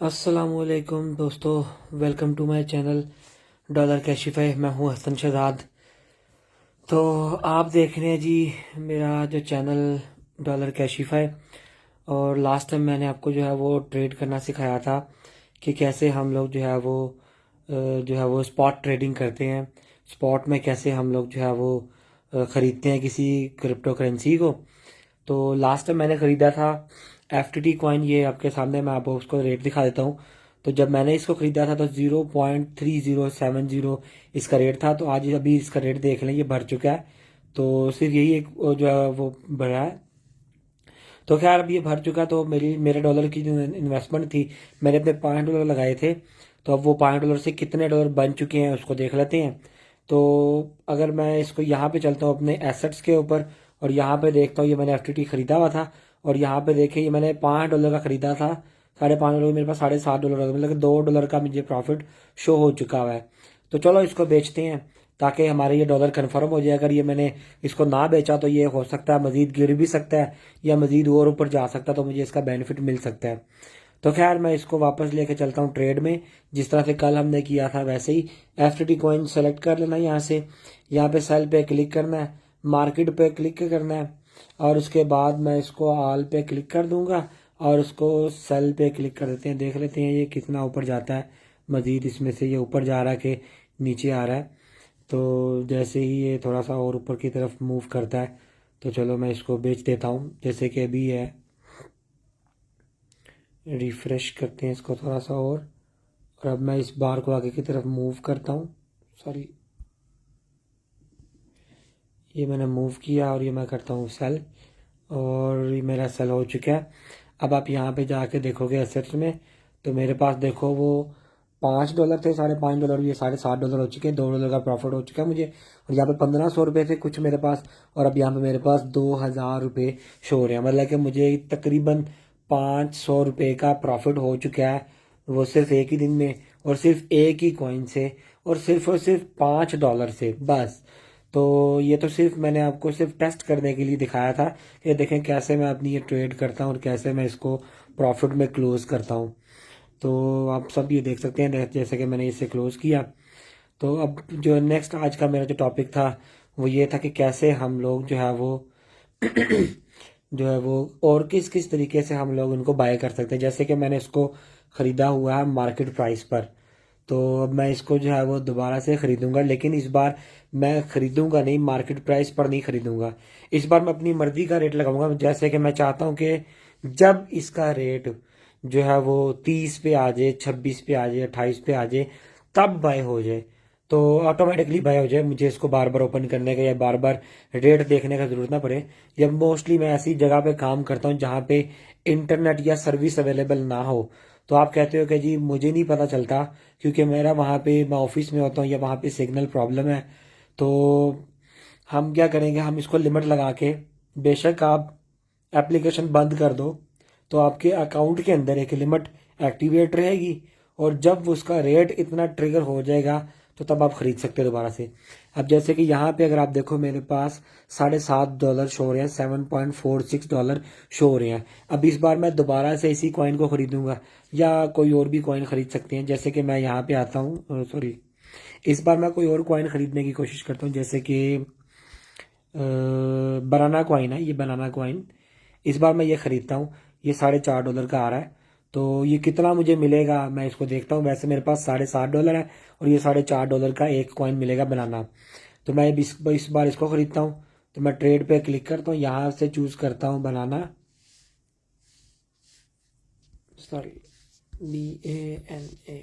अस्सलामुअलैकुम दोस्तों, welcome to my channel Dollar Cashify. मैं हूं हसन शहजाद। तो आप देख रहे हैं जी मेरा जो चैनल डॉलर कैशिफाई। और लास्ट टाइम मैंने आपको जो है वो ट्रेड करना सिखाया था कि कैसे हम लोग जो है वो स्पॉट ट्रेडिंग करते हैं। स्पॉट में कैसे हम लोग जो है वो ख़रीदते हैं किसी क्रिप्टो करेंसी को। तो लास्ट टाइम मैंने ख़रीदा था FTT कॉइन। ये आपके सामने मैं आपको उसको रेट दिखा देता हूँ। तो जब मैंने इसको ख़रीदा था तो 0.3070 इसका रेट था। तो आज अभी इसका रेट देख लें, ये बढ़ चुका है। तो सिर्फ यही एक जो है वो बढ़ा है। तो खैर अब ये भर चुका, तो मेरे डॉलर की जो इन्वेस्टमेंट थी, मैंने अपने $5 लगाए थे। तो अब वो $5 से कितने डॉलर बन चुके हैं उसको देख लेते हैं। तो अगर मैं इसको यहाँ पे चलता हूँ अपने एसेट्स के ऊपर और यहाँ पे देखता हूँ, ये मैंने FTT खरीदा हुआ था। और यहाँ पे देखिए ये मैंने $5 का खरीदा था। $5.5 मेरे पास $7.5 मतलब $2 का मुझे प्रॉफिट शो हो चुका हुआ है। तो चलो इसको बेचते हैं ताकि हमारे ये डॉलर कंफर्म हो जाए। अगर ये मैंने इसको ना बेचा तो ये हो सकता है मज़ीद गिर भी सकता है या मज़ीद और ऊपर जा सकता है, तो मुझे इसका बेनिफिट मिल सकता है। तो खैर मैं इसको वापस लेके चलता हूँ ट्रेड में, जिस तरह से कल हमने किया था वैसे ही। FTT कॉइन सेलेक्ट कर लेना यहाँ से, यहाँ पे सेल पे क्लिक करना है, मार्केट पे क्लिक करना है और उसके बाद मैं इसको ऑल पे क्लिक कर दूंगा और उसको सेल पे क्लिक कर देते हैं। देख लेते हैं ये कितना ऊपर जाता है। मज़ीद इसमें से ये ऊपर जा रहा है कि नीचे आ रहा है। तो जैसे ही ये थोड़ा सा और ऊपर की तरफ मूव करता है तो चलो मैं इसको बेच देता हूँ। जैसे कि अभी है, रिफ़्रेश करते हैं इसको थोड़ा सा और अब मैं इस बार को आगे की तरफ मूव करता हूँ। सॉरी, ये मैंने मूव किया और ये मैं करता हूँ सेल, और ये मेरा सेल हो चुका है। अब आप यहाँ पे जाके देखोगे एसेट्स में, तो मेरे पास देखो वो $5 थे, $5.5 ये $7.5 हो चुके हैं। $2 का प्रॉफिट हो चुका है मुझे। और यहाँ पे 1500 थे कुछ मेरे पास, और अब यहाँ पे मेरे पास $2000 शो हो रहे हैं। मतलब कि मुझे तकरीबन $500 का प्रॉफिट हो चुका है, वो सिर्फ एक ही दिन में और सिर्फ एक ही कॉइन से और सिर्फ $5 से बस। तो ये तो सिर्फ मैंने आपको सिर्फ टेस्ट करने के लिए दिखाया था कि देखें कैसे मैं अपनी ये ट्रेड करता हूँ और कैसे मैं इसको प्रॉफिट में क्लोज करता हूँ। तो आप सब ये देख सकते हैं जैसे कि मैंने इसे क्लोज किया। तो अब जो नेक्स्ट आज का मेरा जो टॉपिक था वो ये था कि कैसे हम लोग जो है वो जो है वो और किस किस तरीके से हम लोग उनको बाय कर सकते हैं। जैसे कि मैंने इसको ख़रीदा हुआ है मार्केट प्राइस पर, तो अब मैं इसको जो है वो दोबारा से ख़रीदूंगा, लेकिन इस बार मैं ख़रीदूंगा नहीं, मार्केट प्राइस पर नहीं ख़रीदूंगा। इस बार मैं अपनी मर्ज़ी का रेट लगाऊंगा। जैसे कि मैं चाहता हूँ कि जब इसका रेट जो है वो 30 पे आ जाए, 26 पे आ जाए, 28 पे आ जाए, तब बाय हो जाए। तो ऑटोमेटिकली बाय हो जाए, मुझे इसको बार बार ओपन करने का या बार बार रेट देखने का ज़रूरत ना पड़े। जब मोस्टली मैं ऐसी जगह पे काम करता हूँ जहाँ पे इंटरनेट या सर्विस अवेलेबल ना हो, तो आप कहते हो कि जी मुझे नहीं पता चलता क्योंकि मेरा वहाँ पे मैं ऑफिस में होता हूँ या वहाँ पे सिग्नल प्रॉब्लम है। तो हम क्या करेंगे, हम इसको लिमिट लगा के, बेशक आप एप्लीकेशन बंद कर दो तो आपके अकाउंट के अंदर एक लिमिट एक्टिवेट रहेगी, और जब उसका रेट इतना ट्रिगर हो जाएगा तो तब आप ख़रीद सकते हो दोबारा से। अब जैसे कि यहाँ पे अगर आप देखो मेरे पास $7.5 शो हो रहे हैं, $7.46 शो हो रहे हैं। अब इस बार मैं दोबारा से इसी कॉइन को ख़रीदूंगा या कोई और भी कॉइन ख़रीद सकते हैं। जैसे कि मैं यहाँ पे आता हूँ, सॉरी, इस बार मैं कोई और कॉइन ख़रीदने की कोशिश करता हूँ। जैसे कि बनाना कॉइन है, ये बनाना कॉइन इस बार मैं ये ख़रीदता हूँ। ये $4.5 का आ रहा है। तो ये कितना मुझे मिलेगा मैं इसको देखता हूँ। वैसे मेरे पास $7.5 है और ये $4.5 का एक कॉइन मिलेगा बनाना। तो मैं इस बार इसको ख़रीदता हूँ। तो मैं ट्रेड पे क्लिक करता हूँ, यहाँ से चूज़ करता हूँ बनाना, सॉरी, BANA।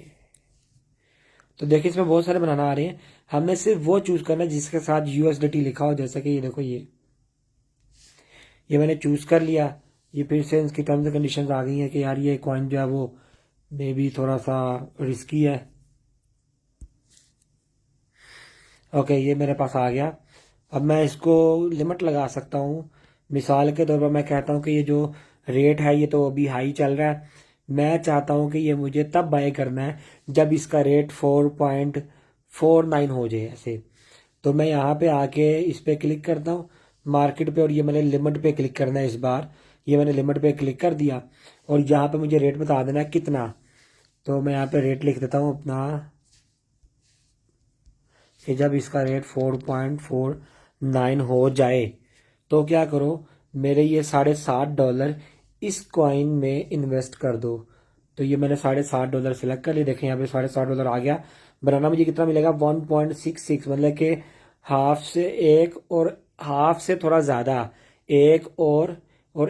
तो देखिए इसमें बहुत सारे बनाना आ रहे हैं। हमें सिर्फ वो चूज़ करना है जिसके साथ USDT लिखा हो। जैसे कि ये देखो, ये मैंने चूज़ कर लिया। ये फिर से इसकी टर्म्स एंड कंडीशंस आ गई हैं कि यार ये कॉइन जो है वो मे बी थोड़ा सा रिस्की है। ओके, ये मेरे पास आ गया। अब मैं इसको लिमिट लगा सकता हूँ। मिसाल के तौर पर मैं कहता हूँ कि ये जो रेट है ये तो अभी हाई चल रहा है। मैं चाहता हूँ कि ये मुझे तब बाय करना है जब इसका रेट 4.49 हो जाए ऐसे। तो मैं यहाँ पे आके इस पर क्लिक करता हूँ मार्केट पे, और ये मैंने लिमिट पे क्लिक करना है इस बार। ये मैंने लिमिट पे क्लिक कर दिया और यहाँ पे मुझे रेट बता देना है कितना। तो मैं यहाँ पे रेट लिख देता हूँ अपना कि जब इसका रेट 4.49 हो जाए तो क्या करो, मेरे ये $7.5 इस कॉइन में इन्वेस्ट कर दो। तो ये मैंने $7.5 सिलेक्ट कर लिया। देखें यहाँ पे $7.5 आ गया। बनाना मुझे कितना मिलेगा 1.66, मतलब कि हाफ से एक और हाफ से थोड़ा ज़्यादा, एक और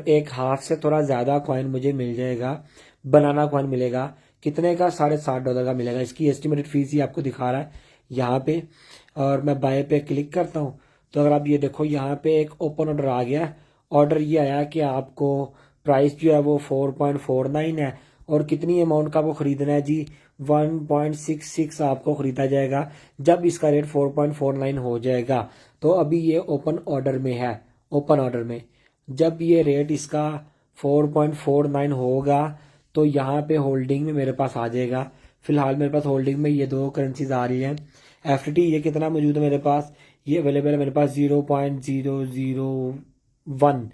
एक हाफ से थोड़ा ज़्यादा कॉइन मुझे मिल जाएगा, बनाना कॉइन मिलेगा। कितने का? $7.5 का मिलेगा। इसकी एस्टिमेटेड फीस ही आपको दिखा रहा है यहाँ पे। और मैं बाय पे क्लिक करता हूँ तो अगर आप ये देखो यहाँ पे एक ओपन ऑर्डर आ गया। ऑर्डर ये आया कि आपको प्राइस जो है वो 4.49 है और कितनी अमाउंट का वो खरीदना है जी, 1.66 आपको खरीदा जाएगा जब इसका रेट 4.49 हो जाएगा। तो अभी ये ओपन ऑर्डर में है। ओपन ऑर्डर में जब ये रेट इसका 4.49 होगा तो यहाँ पे होल्डिंग में मेरे पास आ जाएगा। फिलहाल मेरे पास होल्डिंग में ये दो करेंसीज आ रही हैं। FTT ये कितना मौजूद है मेरे पास, ये अवेलेबल है मेरे पास 0.001।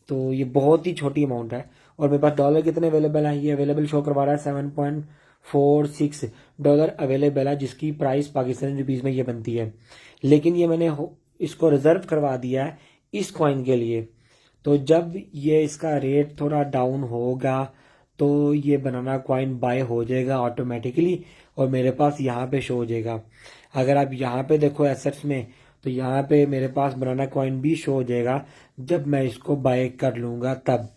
तो ये बहुत ही छोटी अमाउंट है। और मेरे पास डॉलर कितने अवेलेबल हैं, ये अवेलेबल शो करवा रहा है $7.46 अवेलेबल है, जिसकी प्राइस पाकिस्तानी रुपीज़ में ये बनती है। लेकिन ये मैंने इसको रिजर्व करवा दिया है इस कॉइन के लिए। तो जब ये इसका रेट थोड़ा डाउन होगा तो ये बनाना कॉइन बाय हो जाएगा ऑटोमेटिकली और मेरे पास यहाँ पे शो हो जाएगा। अगर आप यहाँ पे देखो एसेट्स में तो यहाँ पे मेरे पास बनाना कॉइन भी शो हो जाएगा जब मैं इसको बाय कर लूँगा तब।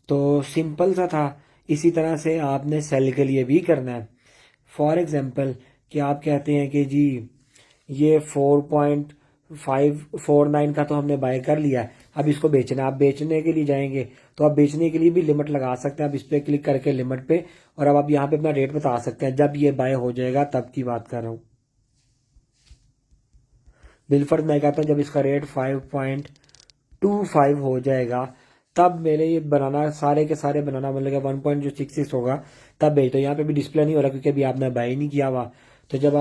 तो सिंपल सा था। इसी तरह से आपने सेल के लिए भी करना है। फॉर एग्जांपल कि आप कहते हैं कि जी ये 4.549 का तो हमने बाय कर लिया, अब इसको बेचना। आप बेचने के लिए जाएंगे तो आप बेचने के लिए भी लिमिट लगा सकते हैं। आप इस पर क्लिक करके लिमिट पे, और अब आप यहाँ पे अपना रेट बता सकते हैं जब ये बाय हो जाएगा तब की बात कर रहा हूँ। बिलफर्ड मैं कहता हूँ जब इसका रेट 5.25 हो जाएगा तब मेरे ये बनाना सारे के सारे बनाना मतलब 1.66 होगा तब भेज दो। यहाँ पे भी डिस्प्ले नहीं हो रहा क्योंकि अभी आपने बाय नहीं किया हुआ। तो जब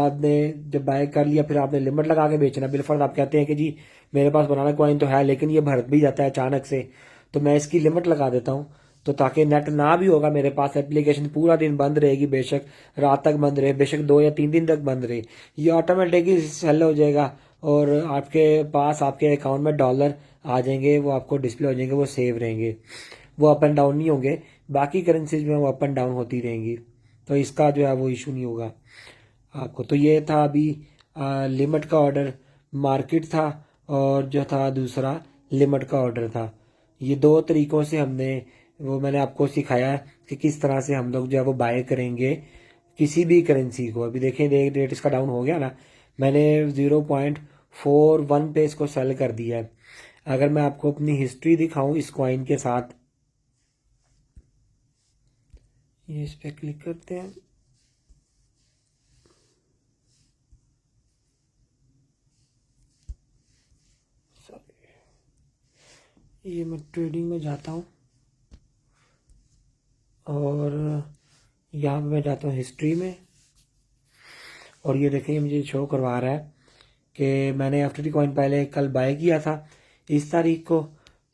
बाय कर लिया फिर आपने लिमिट लगा के बेचना। बिलफर्ड आप कहते हैं कि जी मेरे पास बनाना कॉइन तो है लेकिन ये भर भी जाता है अचानक से, तो मैं इसकी लिमिट लगा देता हूँ। तो ताकि नेट ना भी होगा मेरे पास, एप्लीकेशन पूरा दिन बंद रहेगी, बेशक रात तक बंद रहे, बेशक 2 या 3 दिन तक बंद रहे, ये ऑटोमेटिकली सेल हो जाएगा और आपके पास आपके अकाउंट में डॉलर आ जाएंगे, वो आपको डिस्प्ले हो जाएंगे, वो सेव रहेंगे, वो अप एंड डाउन नहीं होंगे। बाकी करेंसीज में वो अप एंड डाउन होती रहेंगी, तो इसका जो है वो इशू नहीं होगा आपको। तो ये था अभी लिमिट का ऑर्डर, मार्केट था, और जो था दूसरा लिमिट का ऑर्डर था। ये दो तरीक़ों से हमने वो मैंने आपको सिखाया कि किस तरह से हम लोग जो है वो बाय करेंगे किसी भी करेंसी को। अभी देखें रेट इसका डाउन हो गया ना, मैंने 0.41 पे इसको सेल कर दिया है। अगर मैं आपको अपनी हिस्ट्री दिखाऊं इस कॉइन के साथ, ये इस पे क्लिक करते हैं, ये मैं ट्रेडिंग में जाता हूँ और यहाँ पे मैं जाता हूँ हिस्ट्री में, और ये देखिए मुझे शो करवा रहा है कि मैंने FTT कॉइन पहले कल बाय किया था इस तारीख को।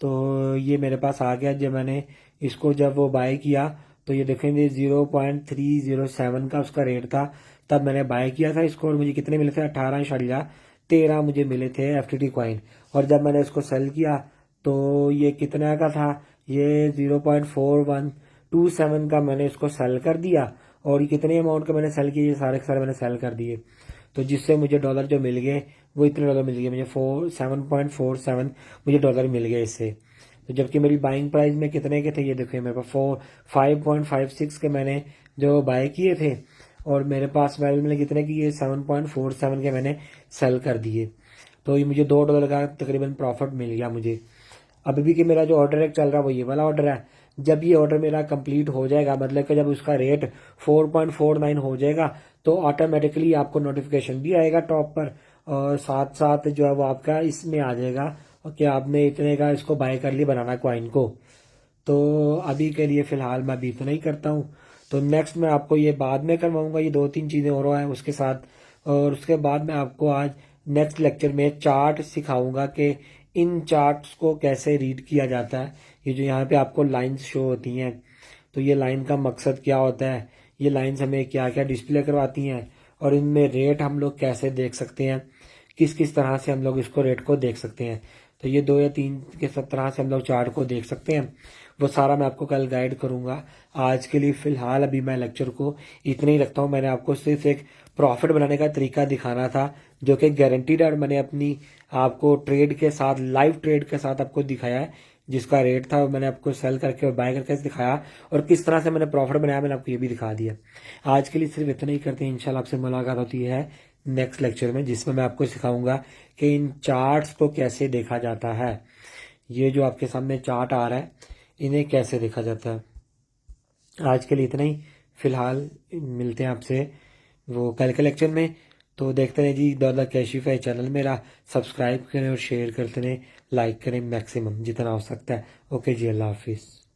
तो ये मेरे पास आ गया। जब मैंने इसको जब वो बाय किया तो ये देखेंगे 0.307 का उसका रेट था, तब मैंने बाय किया था इसको और मुझे कितने मिले थे 18.13 मुझे मिले थे FTT कॉइन। और जब मैंने इसको सेल किया तो ये कितना का था, ये 0.4127 का मैंने इसको सेल कर दिया। और ये कितने अमाउंट का मैंने सेल किया, ये सारे के सारे मैंने सेल कर दिए। तो जिससे मुझे डॉलर जो मिल गए वो इतने डॉलर मिल गए मुझे 7.47 मुझे डॉलर मिल गए इससे। तो जबकि मेरी बाइंग प्राइस में कितने के थे ये देखिए, मेरे पास 5.56 के मैंने जो बाय किए थे और मेरे पास वैल्यू मैंने कितने की, ये 7.47 के मैंने सेल कर दिए। तो ये मुझे $2 का तकरीबन प्रॉफिट मिल गया मुझे। अभी भी कि मेरा जो ऑर्डर एक चल रहा है वो ये वाला ऑर्डर है। जब ये ऑर्डर मेरा कंप्लीट हो जाएगा, मतलब कि जब उसका रेट 4.49 हो जाएगा तो ऑटोमेटिकली आपको नोटिफिकेशन भी आएगा टॉप पर, और साथ साथ जो है वो आपका इसमें आ जाएगा कि आपने इतने का इसको बाय कर लिया बनाना कॉइन को। तो अभी के लिए फ़िलहाल मैं अभी इतना ही करता हूँ। तो नेक्स्ट मैं आपको ये बाद में करवाऊँगा, ये 2-3 चीज़ें और हैं उसके साथ। और उसके बाद मैं आपको आज नेक्स्ट लेक्चर में चार्ट सिखाऊंगा कि इन चार्ट्स को कैसे रीड किया जाता है। ये जो यहाँ पे आपको लाइंस शो होती हैं, तो ये लाइन का मकसद क्या होता है, ये लाइंस हमें क्या क्या डिस्प्ले करवाती हैं और इनमें रेट हम लोग कैसे देख सकते हैं, किस किस तरह से हम लोग इसको रेट को देख सकते हैं। तो ये 2 या 3 के सब तरह से हम लोग चार्ट को देख सकते हैं, वो सारा मैं आपको कल गाइड करूंगा। आज के लिए फ़िलहाल अभी मैं लेक्चर को इतना ही रखता हूँ। मैंने आपको सिर्फ एक प्रॉफिट बनाने का तरीका दिखाना था जो कि गारंटीड है, और मैंने अपनी आपको ट्रेड के साथ, लाइव ट्रेड के साथ आपको दिखाया है। जिसका रेट था वो मैंने आपको सेल करके और बाय करके दिखाया, और किस तरह से मैंने प्रॉफिट बनाया मैंने आपको ये भी दिखा दिया। आज के लिए सिर्फ इतना ही करते हैं। इंशाल्लाह आपसे मुलाकात होती है नेक्स्ट लेक्चर में, जिसमें मैं आपको सिखाऊंगा कि इन चार्ट्स को कैसे देखा जाता है। ये जो आपके सामने चार्ट आ रहा है इन्हें कैसे देखा जाता है। आज के लिए इतना ही। फिलहाल मिलते हैं आपसे वो कल के लेक्चर में। तो देखते रहें जी दौलत कैशिफ चैनल मेरा, सब्सक्राइब करें और शेयर करते रहें, लाइक करें मैक्सिमम जितना हो सकता है। ओके जी, अल्लाह हाफिज़।